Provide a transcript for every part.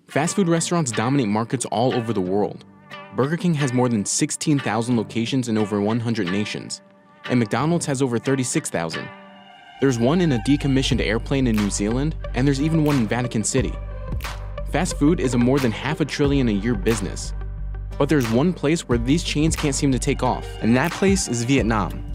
Fast food restaurants dominate markets all over the world. Burger King has more than 16,000 locations in over 100 nations, and McDonald's has over 36,000. There's one in a decommissioned airplane in New Zealand, and there's even one in Vatican City. Fast food is a more than $500 billion a year business. But there's one place where these chains can't seem to take off, and that place is Vietnam.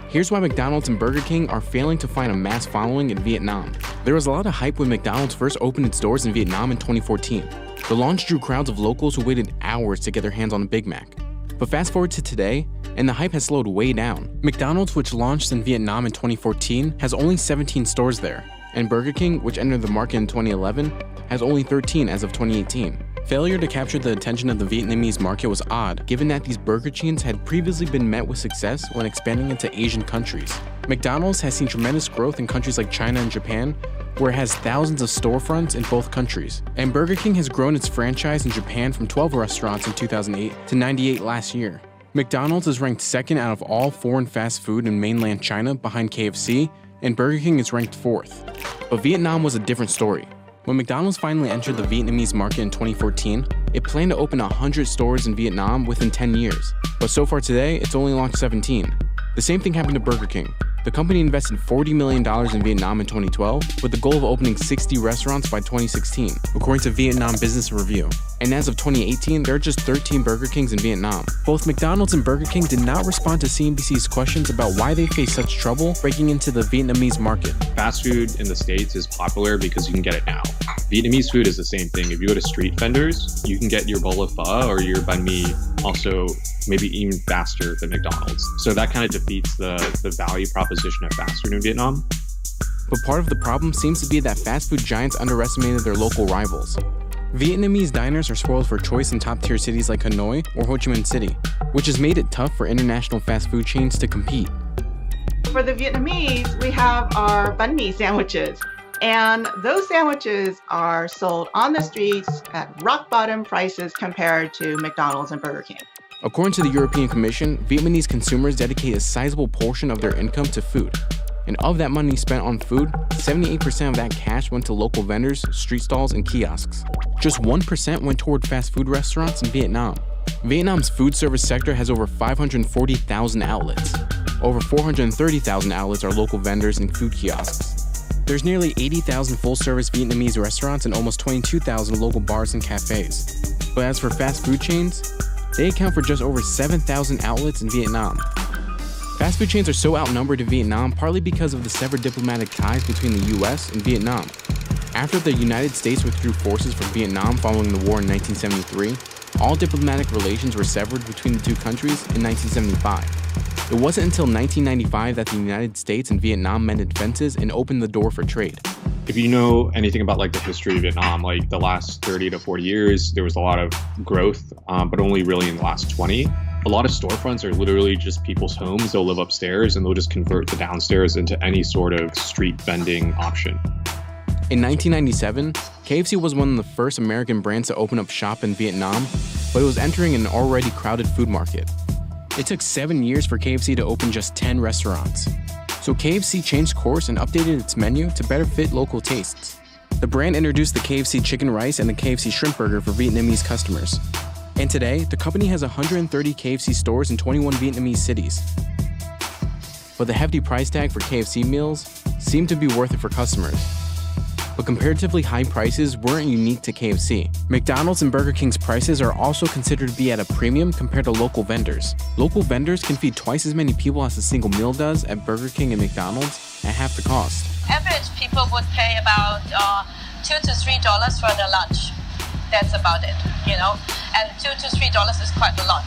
Here's why McDonald's and Burger King are failing to find a mass following in Vietnam. There was a lot of hype when McDonald's first opened its doors in Vietnam in 2014. The launch drew crowds of locals who waited hours to get their hands on a Big Mac. But fast forward to today, and the hype has slowed way down. McDonald's, which launched in Vietnam in 2014, has only 17 stores there, and Burger King, which entered the market in 2011, has only 13 as of 2018. Failure to capture the attention of the Vietnamese market was odd, given that these burger chains had previously been met with success when expanding into Asian countries. McDonald's has seen tremendous growth in countries like China and Japan, where it has thousands of storefronts in both countries. And Burger King has grown its franchise in Japan from 12 restaurants in 2008 to 98 last year. McDonald's is ranked second out of all foreign fast food in mainland China behind KFC, and Burger King is ranked fourth. But Vietnam was a different story. When McDonald's finally entered the Vietnamese market in 2014, it planned to open 100 stores in Vietnam within 10 years. But so far today, it's only launched 17. The same thing happened to Burger King. The company invested $40 million in Vietnam in 2012 with the goal of opening 60 restaurants by 2016, according to Vietnam Business Review. And as of 2018, there are just 13 Burger Kings in Vietnam. Both McDonald's and Burger King did not respond to CNBC's questions about why they face such trouble breaking into the Vietnamese market. Fast food in the States is popular because you can get it now. Vietnamese food is the same thing. If you go to street vendors, you can get your bowl of pho or your bánh mì also maybe even faster than McDonald's. So that kind of defeats the value proposition of fast food in Vietnam. But part of the problem seems to be that fast food giants underestimated their local rivals. Vietnamese diners are spoiled for choice in top-tier cities like Hanoi or Ho Chi Minh City, which has made it tough for international fast food chains to compete. For the Vietnamese, we have our bánh mì sandwiches. And those sandwiches are sold on the streets at rock-bottom prices compared to McDonald's and Burger King. According to the European Commission, Vietnamese consumers dedicate a sizable portion of their income to food. And of that money spent on food, 78% of that cash went to local vendors, street stalls, and kiosks. Just 1% went toward fast food restaurants in Vietnam. Vietnam's food service sector has over 540,000 outlets. Over 430,000 outlets are local vendors and food kiosks. There's nearly 80,000 full-service Vietnamese restaurants and almost 22,000 local bars and cafes. But as for fast food chains, they account for just over 7,000 outlets in Vietnam. Fast food chains are so outnumbered in Vietnam partly because of the severed diplomatic ties between the US and Vietnam. After the United States withdrew forces from Vietnam following the war in 1973, all diplomatic relations were severed between the two countries in 1975. It wasn't until 1995 that the United States and Vietnam mended fences and opened the door for trade. If you know anything about the history of Vietnam, the last 30 to 40 years, there was a lot of growth, but only really in the last 20. A lot of storefronts are literally just people's homes. They'll live upstairs and they'll just convert the downstairs into any sort of street vending option. In 1997, KFC was one of the first American brands to open up shop in Vietnam, but it was entering an already crowded food market. It took 7 years for KFC to open just 10 restaurants. So KFC changed course and updated its menu to better fit local tastes. The brand introduced the KFC chicken rice and the KFC shrimp burger for Vietnamese customers. And today, the company has 130 KFC stores in 21 Vietnamese cities. But the hefty price tag for KFC meals seemed to be worth it for customers. But comparatively high prices weren't unique to KFC. McDonald's and Burger King's prices are also considered to be at a premium compared to local vendors. Local vendors can feed twice as many people as a single meal does at Burger King and McDonald's at half the cost. Average people would pay about $2 to $3 for their lunch. That's about it, and $2 to $3 is quite a lot.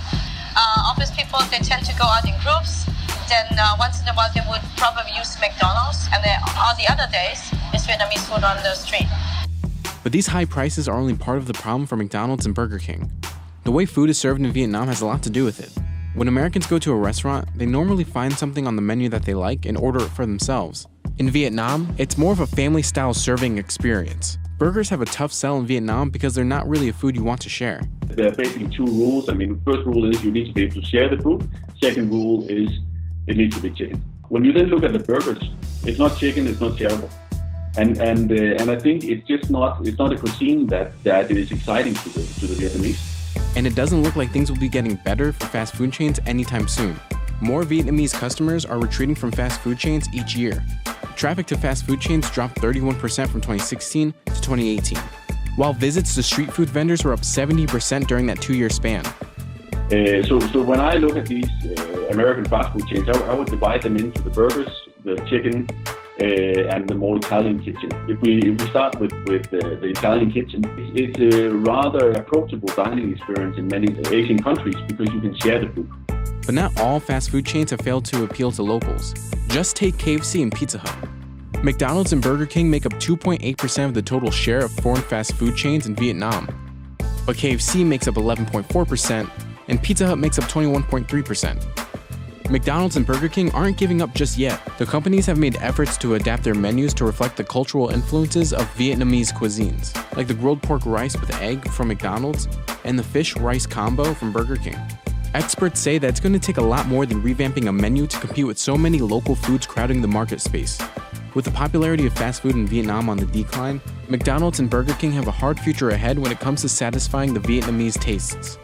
Office people, they tend to go out in groups. Then once in a while, they would probably use McDonald's, and then all the other days, it's Vietnamese food on the street. But these high prices are only part of the problem for McDonald's and Burger King. The way food is served in Vietnam has a lot to do with it. When Americans go to a restaurant, they normally find something on the menu that they like and order it for themselves. In Vietnam, it's more of a family-style serving experience. Burgers have a tough sell in Vietnam because they're not really a food you want to share. There are basically two rules. First rule is you need to be able to share the food. Second rule is it needs to be chicken. When you then look at the burgers, it's not chicken, it's not shareable. And I think it's not a cuisine that is exciting to the Vietnamese. And it doesn't look like things will be getting better for fast food chains anytime soon. More Vietnamese customers are retreating from fast food chains each year. Traffic to fast food chains dropped 31% from 2016 to 2018, while visits to street food vendors were up 70% during that 2-year span. So when I look at these American fast food chains, I would divide them into the burgers, the chicken, and the more Italian kitchen. If we start with the Italian kitchen, it's a rather approachable dining experience in many Asian countries because you can share the food. But not all fast food chains have failed to appeal to locals. Just take KFC and Pizza Hut. McDonald's and Burger King make up 2.8% of the total share of foreign fast food chains in Vietnam. But KFC makes up 11.4%, and Pizza Hut makes up 21.3%. McDonald's and Burger King aren't giving up just yet. The companies have made efforts to adapt their menus to reflect the cultural influences of Vietnamese cuisines, like the grilled pork rice with egg from McDonald's and the fish-rice combo from Burger King. Experts say that it's going to take a lot more than revamping a menu to compete with so many local foods crowding the market space. With the popularity of fast food in Vietnam on the decline, McDonald's and Burger King have a hard future ahead when it comes to satisfying the Vietnamese tastes.